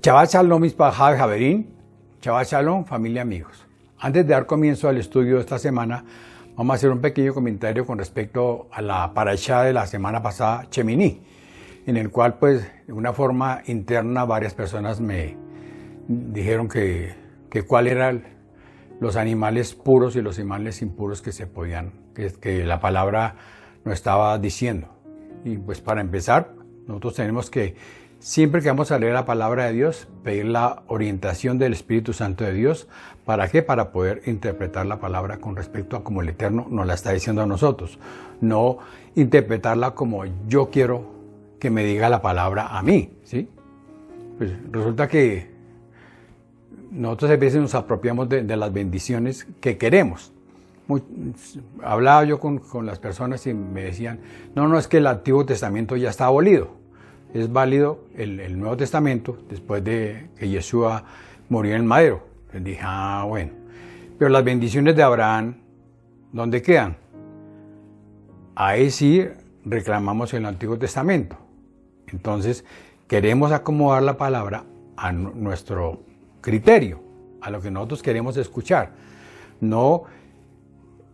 Shabbat Shalom, Mispaja Javerín, Shabbat Shalom, familia, amigos. Antes de dar comienzo al estudio de esta semana, vamos a hacer un pequeño comentario con respecto a la parashá de la semana pasada, Shemini, en el cual, pues, de una forma interna, varias personas me dijeron que cuál eran los animales puros y los animales impuros que se podían, que la palabra nos estaba diciendo. Y pues para empezar, nosotros tenemos que, siempre que vamos a leer la palabra de Dios, pedir la orientación del Espíritu Santo de Dios. ¿Para qué? Para poder interpretar la palabra con respecto a como el Eterno nos la está diciendo a nosotros. No interpretarla como yo quiero que me diga la palabra a mí, ¿sí? Pues resulta que nosotros a veces nos apropiamos de las bendiciones que queremos. Hablaba yo con las personas y me decían, no, es que el Antiguo Testamento ya está abolido. Es válido el Nuevo Testamento después de que Yeshua murió en el madero. Les dije, bueno. Pero las bendiciones de Abraham, ¿dónde quedan? Ahí sí reclamamos el Antiguo Testamento. Entonces, queremos acomodar la palabra a nuestro criterio, a lo que nosotros queremos escuchar. No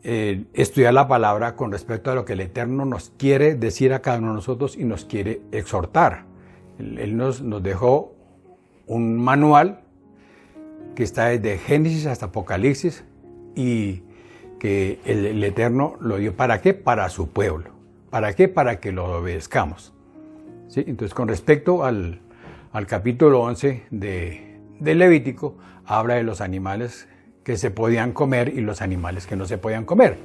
estudiar la palabra con respecto a lo que el Eterno nos quiere decir a cada uno de nosotros y nos quiere exhortar. Él nos dejó un manual que está desde Génesis hasta Apocalipsis y que el Eterno lo dio ¿para qué? Para su pueblo. ¿Para qué? Para que lo obedezcamos. ¿Sí? Entonces, con respecto al capítulo 11 de Levítico, habla de los animales que se podían comer y los animales que no se podían comer.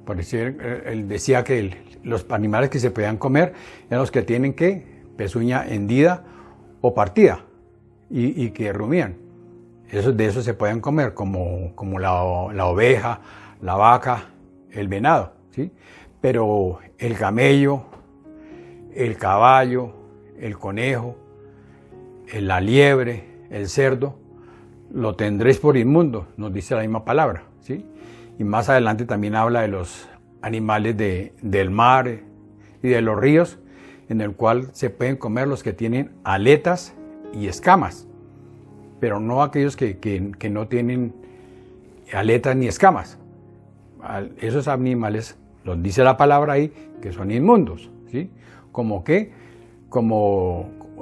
Por decir, él decía que los animales que se podían comer eran los que tienen pezuña hendida o partida y que rumían. De esos se pueden comer, como la oveja, la vaca, el venado, ¿sí? Pero el camello, el caballo, el conejo, la liebre, el cerdo, lo tendréis por inmundo, nos dice la misma palabra, ¿sí? Y más adelante también habla de los animales del mar y de los ríos, en el cual se pueden comer los que tienen aletas y escamas, pero no aquellos que no tienen aletas ni escamas. Esos animales, los dice la palabra ahí, que son inmundos, ¿sí? Como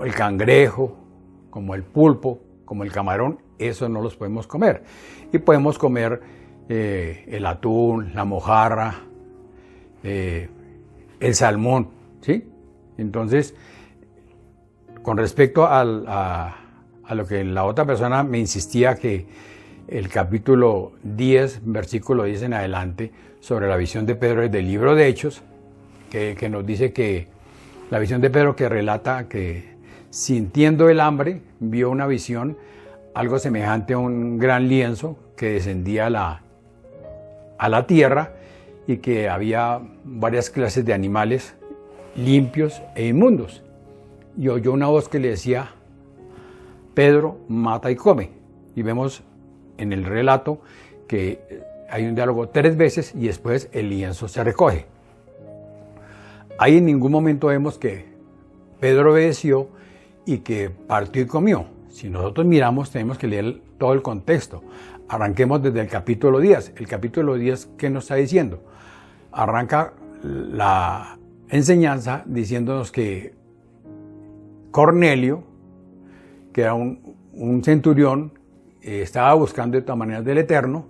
el cangrejo, como el pulpo, como el camarón, eso no los podemos comer. Y podemos comer el atún, la mojarra, el salmón, ¿sí? Entonces, con respecto a lo que la otra persona me insistía, que el capítulo 10, versículo 10 en adelante, sobre la visión de Pedro del libro de Hechos, que nos dice que la visión de Pedro que relata que sintiendo el hambre, vio una visión, algo semejante a un gran lienzo que descendía a la tierra y que había varias clases de animales limpios e inmundos. Y oyó una voz que le decía, Pedro, mata y come. Y vemos en el relato que hay un diálogo 3 veces y después el lienzo se recoge. Ahí en ningún momento vemos que Pedro obedeció y que partió y comió. Si nosotros miramos, tenemos que leer todo el contexto. Arranquemos desde el capítulo 10. El capítulo 10, ¿qué nos está diciendo? Arranca la enseñanza diciéndonos que Cornelio, que era un centurión, estaba buscando de todas maneras del Eterno,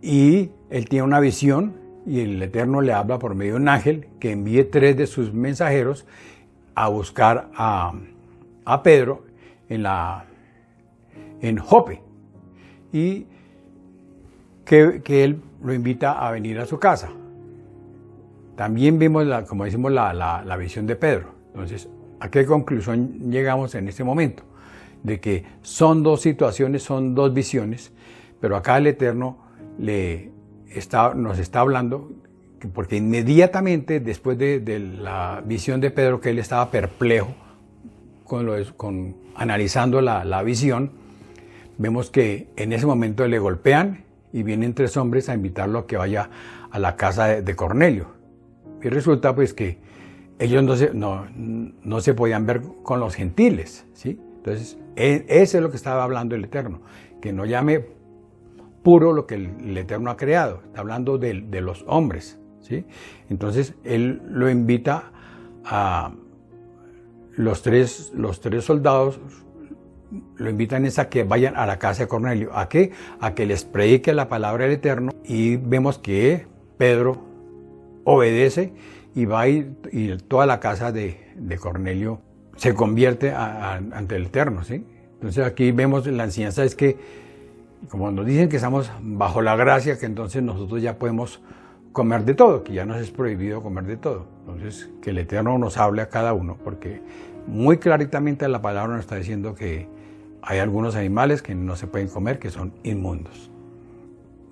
y él tiene una visión, y el Eterno le habla por medio de un ángel que envíe 3 de sus mensajeros a buscar a Pedro en Jope, y que él lo invita a venir a su casa. También vimos, como decimos, la visión de Pedro. Entonces, ¿a qué conclusión llegamos en este momento? De que son 2 situaciones, son 2 visiones, pero acá el Eterno nos está hablando, porque inmediatamente después de la visión de Pedro, que él estaba perplejo analizando la visión, vemos que en ese momento le golpean y vienen 3 hombres a invitarlo a que vaya a la casa de Cornelio. Y resulta pues que ellos no se podían ver con los gentiles, ¿sí? Entonces, eso es lo que estaba hablando el Eterno, que no llame puro lo que el Eterno ha creado. Está hablando de los hombres, ¿sí? Entonces, él lo invita a los tres soldados, lo invitan a que vayan a la casa de Cornelio. ¿A qué? A que les predique la palabra del Eterno. Y vemos que Pedro obedece y va y toda la casa de Cornelio se convierte ante el Eterno, ¿sí? Entonces aquí vemos la enseñanza es que, como nos dicen que estamos bajo la gracia, que entonces nosotros ya podemos comer de todo, que ya nos es prohibido comer de todo. Entonces, que el Eterno nos hable a cada uno, porque muy claramente la palabra nos está diciendo que hay algunos animales que no se pueden comer, que son inmundos.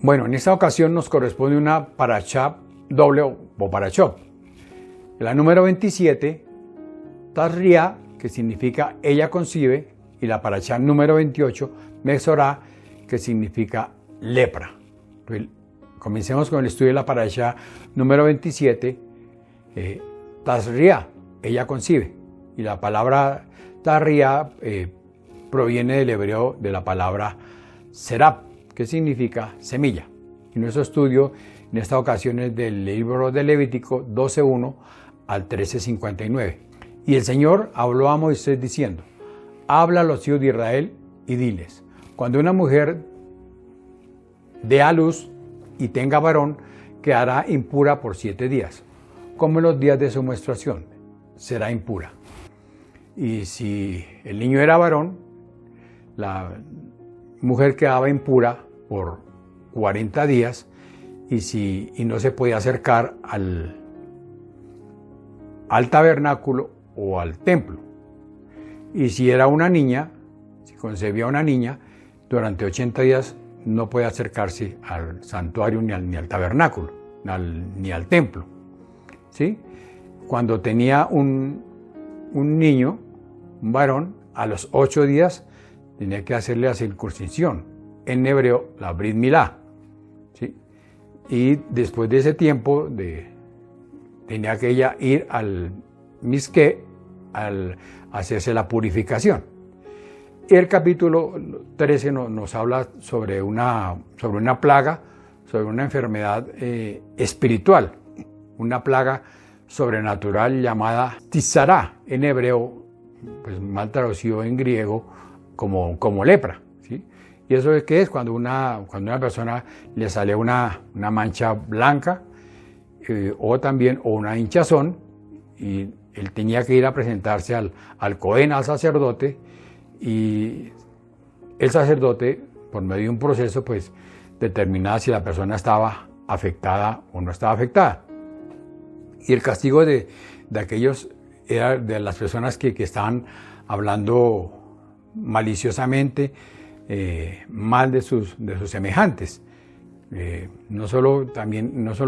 Bueno, en esta ocasión nos corresponde una parashá doble o parashot. La número 27, Tazria, que significa ella concibe, y la parashá número 28, Mesorá, que significa lepra. Entonces, comencemos con el estudio de la parashá número 27, Tazria, ella concibe. Y la palabra Tazria proviene del hebreo de la palabra serap, que significa semilla. Y nuestro estudio en esta ocasión es del libro de Levítico 12:1 al 13:59. Y el Señor habló a Moisés diciendo: habla a los hijos de Israel y diles: cuando una mujer dé a luz y tenga varón, quedará impura por 7 días, como en los días de su menstruación, será impura. Y si el niño era varón, la mujer quedaba impura por 40 días y no se podía acercar al tabernáculo o al templo. Y si era una niña, si concebía una niña, durante 80 días no puede acercarse al santuario ni al tabernáculo, ni al templo, ¿sí? Cuando tenía un niño, un varón, a los 8 días tenía que hacerle la circuncisión, en hebreo la Brit Milá, ¿sí? Y después de ese tiempo tenía que ella ir al Misqué al hacerse la purificación. Y el capítulo 13 nos habla sobre una plaga, sobre una enfermedad espiritual, una plaga sobrenatural llamada Tizará, en hebreo, pues mal traducido en griego, como lepra, ¿sí? ¿Y eso es qué es? Cuando una persona le sale una mancha blanca o una hinchazón, y él tenía que ir a presentarse al Cohen, al sacerdote, y el sacerdote, por medio de un proceso, pues determinaba si la persona estaba afectada o no estaba afectada. Y el castigo de aquellos era de las personas que estaban hablando maliciosamente mal de sus semejantes. No solo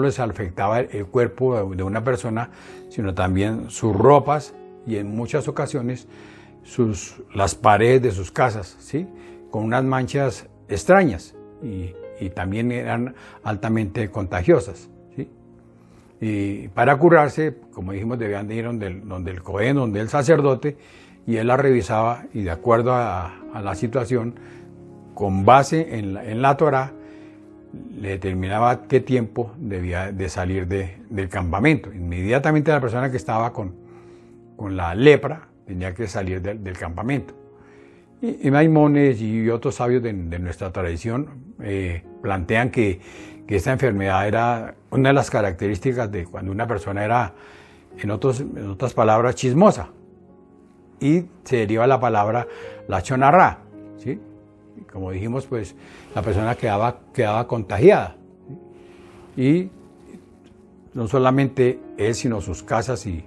les afectaba el cuerpo de una persona, sino también sus ropas y en muchas ocasiones las paredes de sus casas, ¿sí? Con unas manchas extrañas y también eran altamente contagiosas, ¿sí? Y para curarse, como dijimos, debían de ir donde el Cohen, donde el sacerdote, y él la revisaba y de acuerdo a la situación, con base en la Torá, le determinaba qué tiempo debía de salir del campamento. Inmediatamente la persona que estaba con la lepra tenía que salir del campamento. Y Maimónides y otros sabios de nuestra tradición plantean que esta enfermedad era una de las características de cuando una persona era, en otras palabras, chismosa. Y se deriva la palabra lashon hará, ¿sí? Como dijimos, pues la persona quedaba contagiada, ¿sí? Y no solamente él, sino sus casas y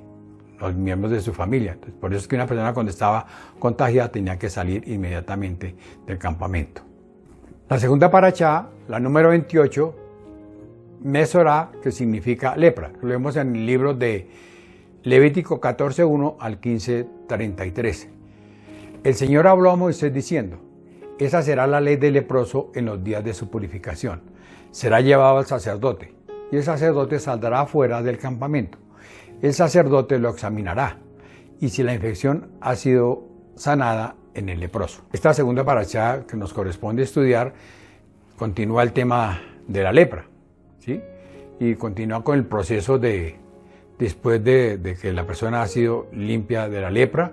los miembros de su familia. Entonces, por eso es que una persona cuando estaba contagiada tenía que salir inmediatamente del campamento. La segunda parashá, la número 28, Mesorá, que significa lepra. Lo vemos en el libro de Levítico 14:1 al 15:33. El Señor habló a Moisés diciendo: esa será la ley del leproso en los días de su purificación. Será llevado al sacerdote, y el sacerdote saldrá afuera del campamento. El sacerdote lo examinará, y si la infección ha sido sanada, en el leproso. Esta segunda parashá que nos corresponde estudiar continúa el tema de la lepra, ¿sí? Y continúa con el proceso después de que la persona ha sido limpia de la lepra,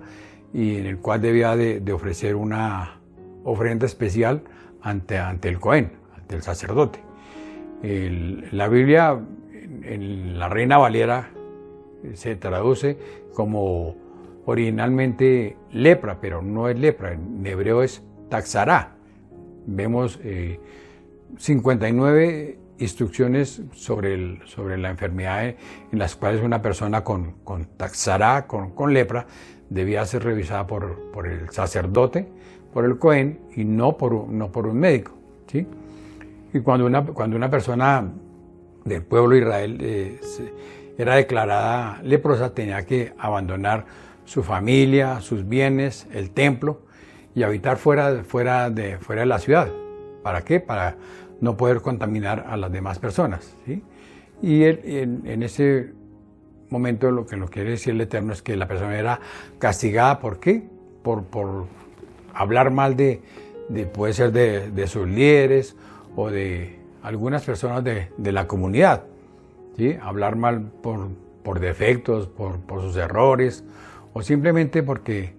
y en el cual debía de ofrecer una ofrenda especial ante el Cohen, ante el sacerdote. La Biblia, en la Reina Valera, se traduce como originalmente lepra, pero no es lepra, en hebreo es taxará. Vemos 59 instrucciones sobre la enfermedad en las cuales una persona con taxará, con lepra, debía ser revisada por el sacerdote, por el Cohen, y no por un médico, ¿sí? Y cuando una persona del pueblo de Israel era declarada leprosa, tenía que abandonar su familia, sus bienes, el templo, y habitar fuera de la ciudad. ¿Para qué? Para no poder contaminar a las demás personas, ¿sí? Y en ese momento lo que nos quiere decir el Eterno es que la persona era castigada. ¿Por qué? Por hablar mal puede ser de sus líderes o de algunas personas de la comunidad, ¿sí? Hablar mal por defectos, por sus errores, o simplemente porque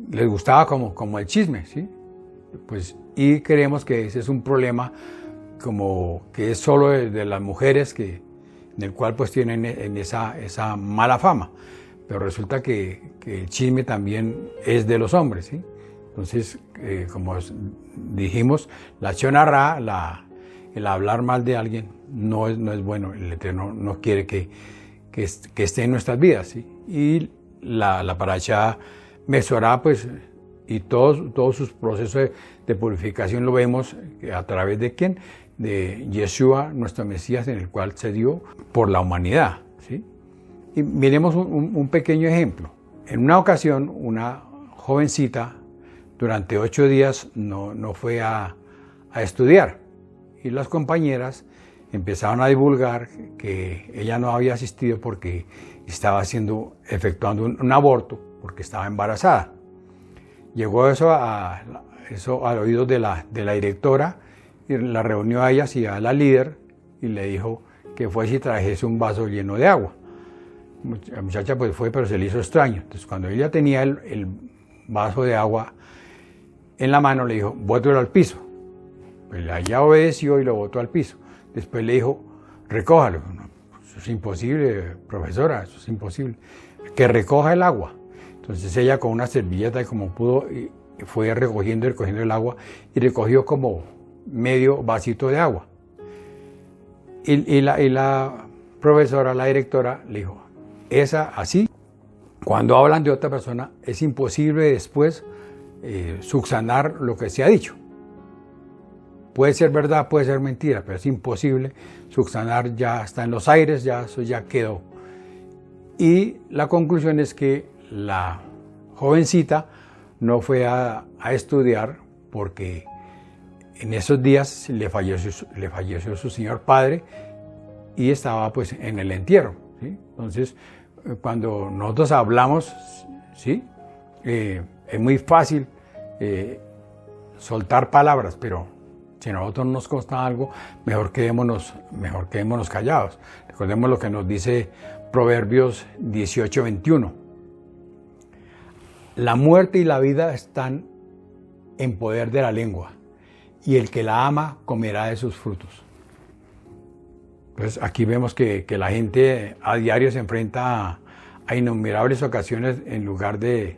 les gustaba como el chisme, ¿sí? Pues, y creemos que ese es un problema como que es solo de las mujeres, en el cual pues tienen esa mala fama, pero resulta que el chisme también es de los hombres, ¿sí? Entonces, como dijimos, la shonará, el hablar mal de alguien, no es bueno. El Eterno no quiere que esté en nuestras vidas, ¿sí? Y la parashá Mesorá, pues, y todos sus procesos de purificación lo vemos a través de ¿quién? De Yeshua, nuestro Mesías, en el cual se dio por la humanidad, ¿sí? Y miremos un pequeño ejemplo. En una ocasión, una jovencita durante 8 días no fue a estudiar, y las compañeras empezaron a divulgar que ella no había asistido porque estaba efectuando un aborto, porque estaba embarazada. Llegó eso al oído de la directora, y la reunió a ellas y a la líder y le dijo que fuese y trajese un vaso lleno de agua. La muchacha pues fue, pero se le hizo extraño. Entonces, cuando ella tenía el vaso de agua en la mano, le dijo: bótelo al piso. Pues ella obedeció y lo botó al piso. Después le dijo: recójalo. No, eso es imposible, profesora, eso es imposible. Que recoja el agua. Entonces ella, con una servilleta y como pudo, fue recogiendo el agua, y recogió como medio vasito de agua. Y la profesora, la directora, le dijo: así, cuando hablan de otra persona, es imposible después subsanar lo que se ha dicho. Puede ser verdad, puede ser mentira, pero es imposible subsanar, ya está en los aires, ya eso ya quedó. Y la conclusión es que la jovencita no fue a estudiar porque en esos días le falleció su señor padre, y estaba pues en el entierro, ¿sí? Entonces, cuando nosotros hablamos, ¿sí? Es muy fácil soltar palabras, pero si a nosotros nos consta algo, mejor quedémonos callados. Recordemos lo que nos dice Proverbios 18:21. La muerte y la vida están en poder de la lengua, y el que la ama comerá de sus frutos. Pues aquí vemos que la gente a diario se enfrenta a innumerables ocasiones, en lugar de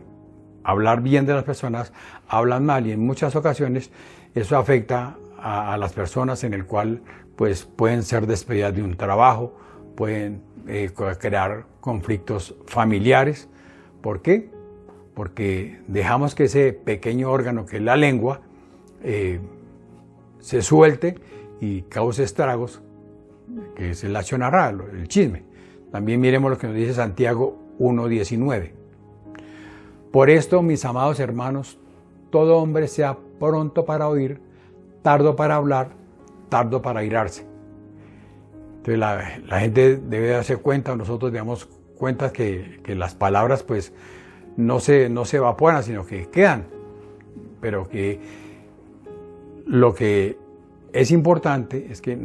hablar bien de las personas, hablan mal, y en muchas ocasiones eso afecta a las personas, en el cual pues pueden ser despedidas de un trabajo, pueden crear conflictos familiares. ¿Por qué? Porque dejamos que ese pequeño órgano que es la lengua se suelte y cause estragos, que es el lashon hará, el chisme. También miremos lo que nos dice Santiago 1:19. Por esto, mis amados hermanos, todo hombre sea pronto para oír, tardo para hablar, tardo para airarse. Entonces la gente debe darse cuenta, nosotros damos cuenta que las palabras pues no se evaporan, sino que quedan. Pero que lo que es importante es que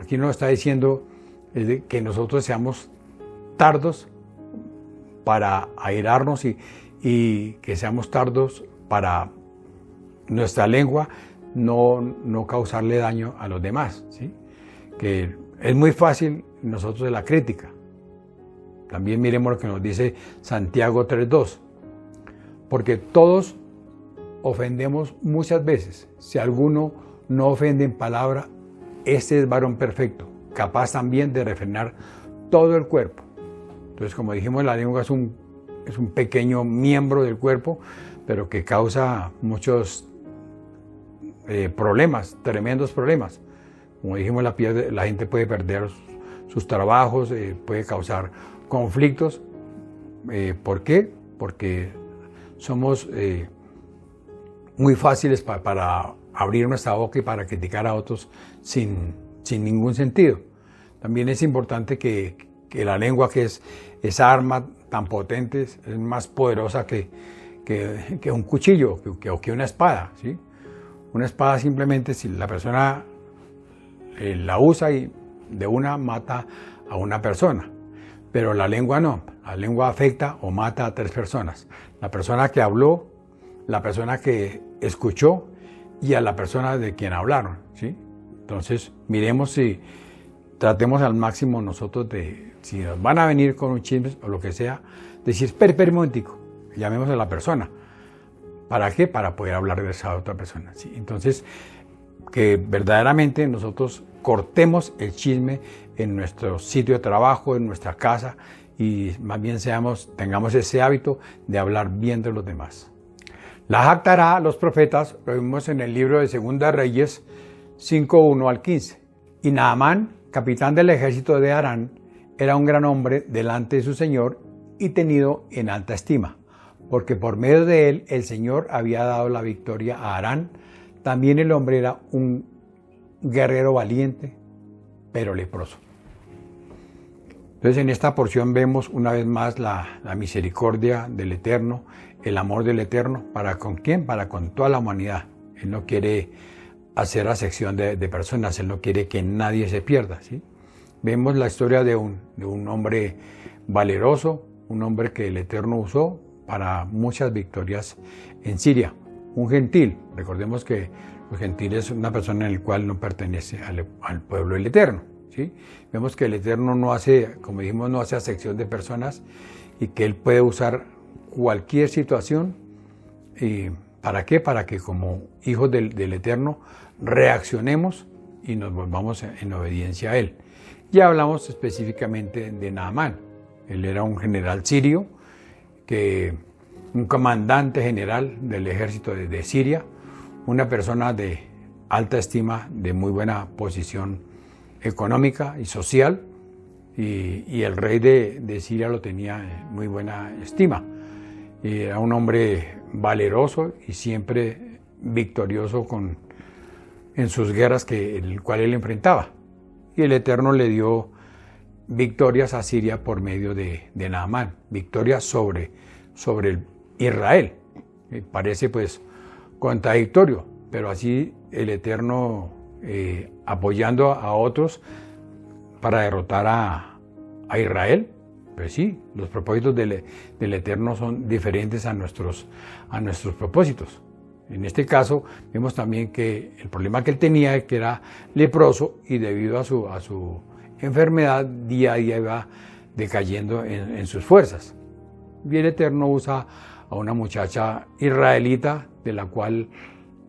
aquí nos está diciendo es de que nosotros seamos tardos para airarnos y que seamos tardos para nuestra lengua no causarle daño a los demás, ¿sí? Que es muy fácil nosotros de la crítica. También miremos lo que nos dice Santiago 3:2, porque todos ofendemos muchas veces. Si alguno no ofende en palabra, este es varón perfecto, capaz también de refrenar todo el cuerpo. Entonces, como dijimos, la lengua es un pequeño miembro del cuerpo, pero que causa muchos problemas, tremendos problemas. Como dijimos, la gente puede perder sus trabajos, puede causar conflictos. ¿Por qué? Porque somos muy fáciles para abrir nuestra boca y para criticar a otros sin ningún sentido. También es importante que la lengua, que es esa arma tan potente, es más poderosa que un cuchillo, que una espada, ¿sí? Una espada simplemente, si la persona la usa y de una mata a una persona, pero la lengua no. La lengua afecta o mata a 3 personas. La persona que habló, la persona que escuchó y a la persona de quien hablaron, ¿sí? Entonces, miremos si tratemos al máximo nosotros si nos van a venir con un chisme o lo que sea, decir, espera un momentico, llamemos a la persona. ¿Para qué? Para poder hablar de esa otra persona, ¿sí? Entonces, que verdaderamente nosotros cortemos el chisme en nuestro sitio de trabajo, en nuestra casa, y más bien tengamos ese hábito de hablar bien de los demás. La jactará los profetas, lo vimos en el libro de Segunda Reyes 5:1 al 15. Y Naamán, capitán del ejército de Aram, era un gran hombre delante de su señor y tenido en alta estima, porque por medio de él el Señor había dado la victoria a Aram. También el hombre era un guerrero valiente, pero leproso. Entonces, en esta porción vemos una vez más la misericordia del Eterno, el amor del Eterno. ¿Para con quién? Para con toda la humanidad. Él no quiere hacer acepción de personas, Él no quiere que nadie se pierda, ¿sí? Vemos la historia de un hombre valeroso, un hombre que el Eterno usó para muchas victorias en Siria. Un gentil, recordemos que los gentiles es una persona en la cual no pertenece al pueblo del Eterno, ¿sí? Vemos que el Eterno no hace, como dijimos, no hace acepción de personas y que Él puede usar cualquier situación. ¿Y para qué? Para que como hijos del Eterno reaccionemos y nos volvamos en obediencia a Él. Ya hablamos específicamente de Naamán. Él era un general sirio, un comandante general del ejército de Siria, una persona de alta estima, de muy buena posición económica y social, y el rey de Siria lo tenía en muy buena estima. Y era un hombre valeroso y siempre victorioso en sus guerras el cual él enfrentaba. Y el Eterno le dio victorias a Siria por medio de Naamán, victorias sobre Israel. Parece pues contradictorio, pero así el Eterno apoyando a otros para derrotar a Israel. Pues sí, los propósitos del Eterno son diferentes a nuestros propósitos. En este caso, vemos también que el problema que él tenía es que era leproso y debido a su enfermedad, día a día iba decayendo en sus fuerzas. Y el Eterno usa a una muchacha israelita de la cual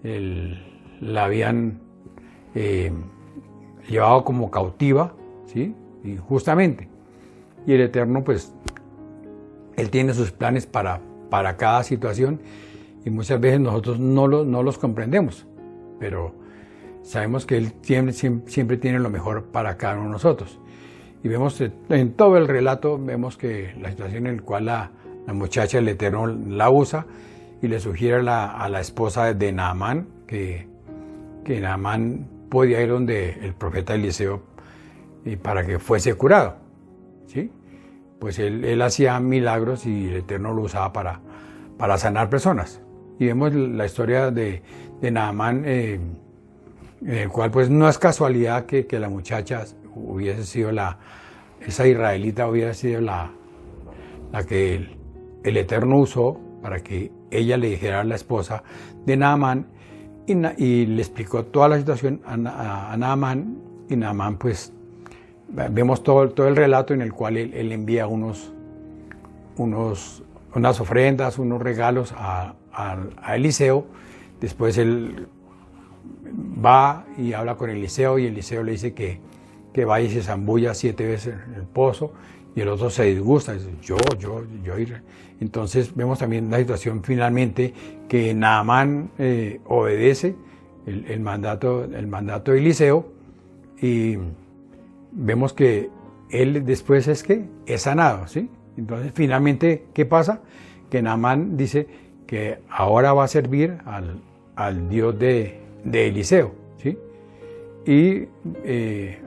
la habían llevado como cautiva, ¿sí? Injustamente. Y el Eterno, pues, Él tiene sus planes para cada situación y muchas veces nosotros no los comprendemos, pero sabemos que Él siempre tiene lo mejor para cada uno de nosotros. Y vemos en todo el relato, vemos que la situación en la cual la muchacha, el Eterno la usa y le sugiere a la esposa de Naamán que Naamán podía ir donde el profeta Eliseo para que fuese curado, ¿sí? Pues él hacía milagros y el Eterno lo usaba para sanar personas. Y vemos la historia de Naamán, en el cual pues no es casualidad que la muchacha hubiese sido esa israelita hubiera sido la que el Eterno usó para que ella le dijera a la esposa de Naamán y le explicó toda la situación a Naamán, y Naamán pues vemos todo el relato en el cual él envía unas ofrendas, unos regalos a Eliseo. Después él va y habla con Eliseo y Eliseo le dice que vaya y se zambulla 7 veces en el pozo, y el otro se disgusta, dice, yo iré. Entonces vemos también la situación finalmente que Naamán obedece el mandato de Eliseo, y vemos que él después es sanado, ¿sí? Entonces finalmente, ¿qué pasa? Que Naamán dice que ahora va a servir al Dios de Eliseo, ¿sí? Y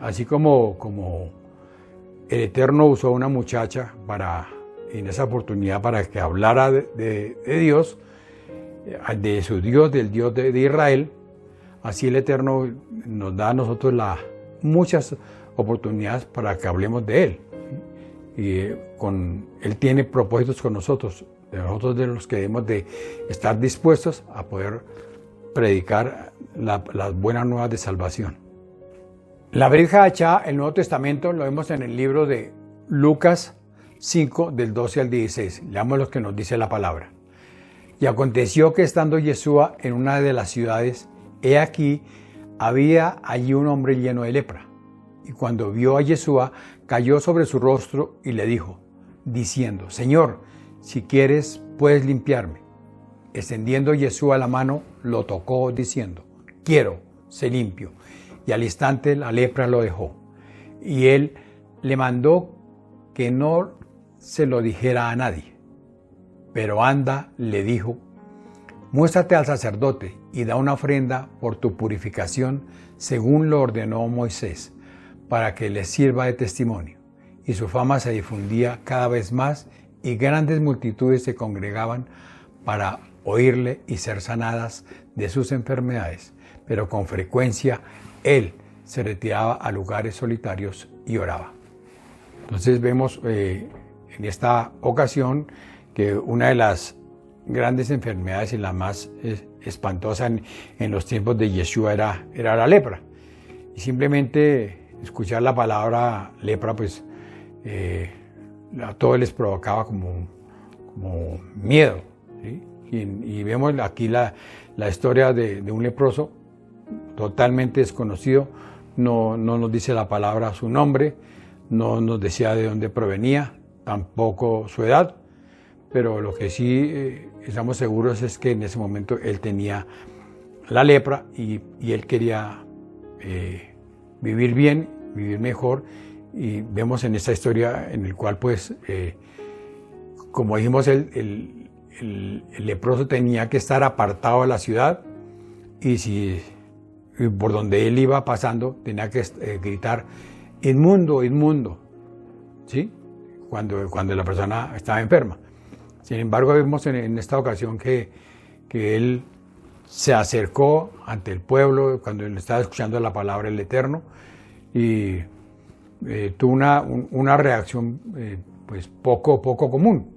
así como el Eterno usó a una muchacha en esa oportunidad para que hablara de Dios, de su Dios, del Dios de Israel, así el Eterno nos da a nosotros muchas oportunidades para que hablemos de Él. Y Él tiene propósitos con nosotros de los que debemos de estar dispuestos a poder predicar las buenas nuevas de salvación. La Brit Hadashah, el Nuevo Testamento, lo vemos en el libro de Lucas 5, del 12 al 16. Leamos lo que nos dice la palabra. Y aconteció que estando Yeshua en una de las ciudades, he aquí, había allí un hombre lleno de lepra. Y cuando vio a Yeshua, cayó sobre su rostro y le dijo, diciendo, Señor, si quieres, puedes limpiarme. Extendiendo Yeshua la mano, lo tocó, diciendo, quiero, sé limpio. Y al instante la lepra lo dejó. Y él le mandó que no se lo dijera a nadie. Pero anda, le dijo, muéstrate al sacerdote y da una ofrenda por tu purificación, según lo ordenó Moisés, para que le sirva de testimonio. Y su fama se difundía cada vez más, y grandes multitudes se congregaban para oírle y ser sanadas de sus enfermedades. Pero con frecuencia él se retiraba a lugares solitarios y oraba. Entonces vemos en esta ocasión que una de las grandes enfermedades y la más espantosa en los tiempos de Yeshua era la lepra. Y simplemente escuchar la palabra lepra, pues a todos les provocaba como miedo, ¿sí? Y vemos aquí la historia de un leproso totalmente desconocido. No nos dice la palabra su nombre, no nos decía de dónde provenía, tampoco su edad, pero lo que sí estamos seguros es que en ese momento él tenía la lepra y él quería vivir bien, vivir mejor, y vemos en esta historia en el cual pues como dijimos el leproso tenía que estar apartado de la ciudad, y por donde él iba pasando tenía que gritar inmundo, inmundo, ¿sí? Cuando la persona estaba enferma. Sin embargo, vemos en esta ocasión que él se acercó ante el pueblo cuando él estaba escuchando la palabra del Eterno, y tuvo una reacción pues poco común.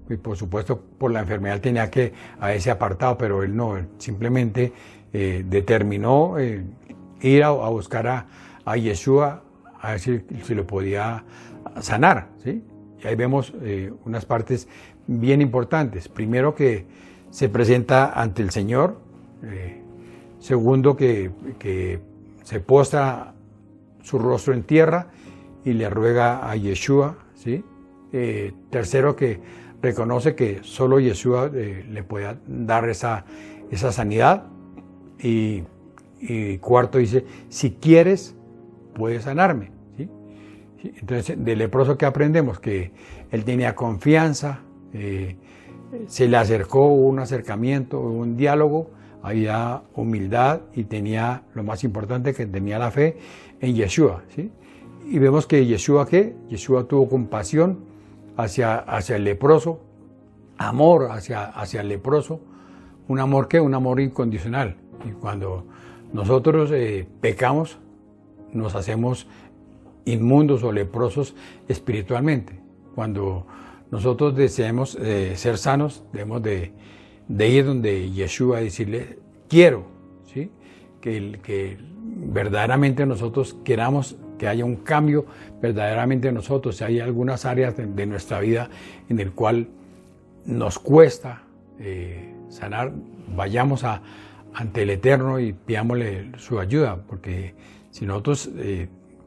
Y por supuesto, por la enfermedad tenía que haberse apartado, pero él no, él simplemente determinó ir a buscar a Yeshua, a ver si lo podía sanar, ¿sí? Y ahí vemos unas partes bien importantes. Primero, que se presenta ante el Señor. Segundo, que se postra su rostro en tierra y le ruega a Yeshua, ¿sí? Tercero, que reconoce que solo Yeshua le puede dar esa sanidad. Y cuarto, dice, si quieres, puedes sanarme, ¿sí? Entonces, del leproso, ¿qué aprendemos? Que él tenía confianza, se le acercó, hubo un acercamiento, hubo un diálogo, había humildad, y tenía, lo más importante, que tenía la fe en Yeshua, ¿sí? Y vemos que Yeshua tuvo compasión hacia el leproso, amor hacia el leproso, un amor un amor incondicional. Y cuando nosotros pecamos, nos hacemos inmundos o leprosos espiritualmente. Cuando nosotros deseamos ser sanos, debemos de ir donde Yeshua y decirle, quiero, ¿sí? Que verdaderamente nosotros queramos que haya un cambio verdaderamente en nosotros. Si hay algunas áreas de nuestra vida en el cual nos cuesta sanar, vayamos ante el Eterno y pidámosle su ayuda, porque si nosotros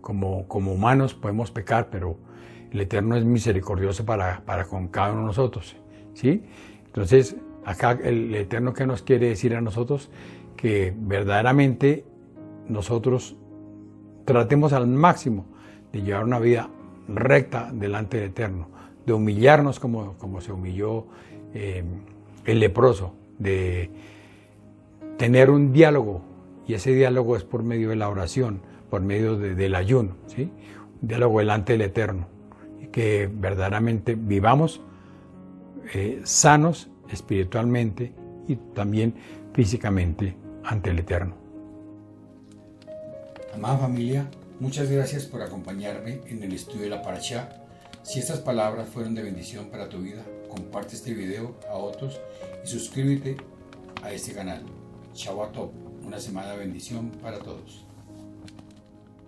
como humanos podemos pecar, pero el Eterno es misericordioso para con cada uno de nosotros, ¿sí? Entonces, acá el Eterno, que nos quiere decir a nosotros que verdaderamente nosotros tratemos al máximo de llevar una vida recta delante del Eterno, de humillarnos como se humilló el leproso, de tener un diálogo, y ese diálogo es por medio de la oración, por medio del ayuno, ¿sí? Un diálogo delante del Eterno, y que verdaderamente vivamos sanos espiritualmente y también físicamente ante el Eterno. Amada familia, muchas gracias por acompañarme en el estudio de la Parashá. Si estas palabras fueron de bendición para tu vida, comparte este video a otros y suscríbete a este canal. Shabbat Tov, una semana de bendición para todos.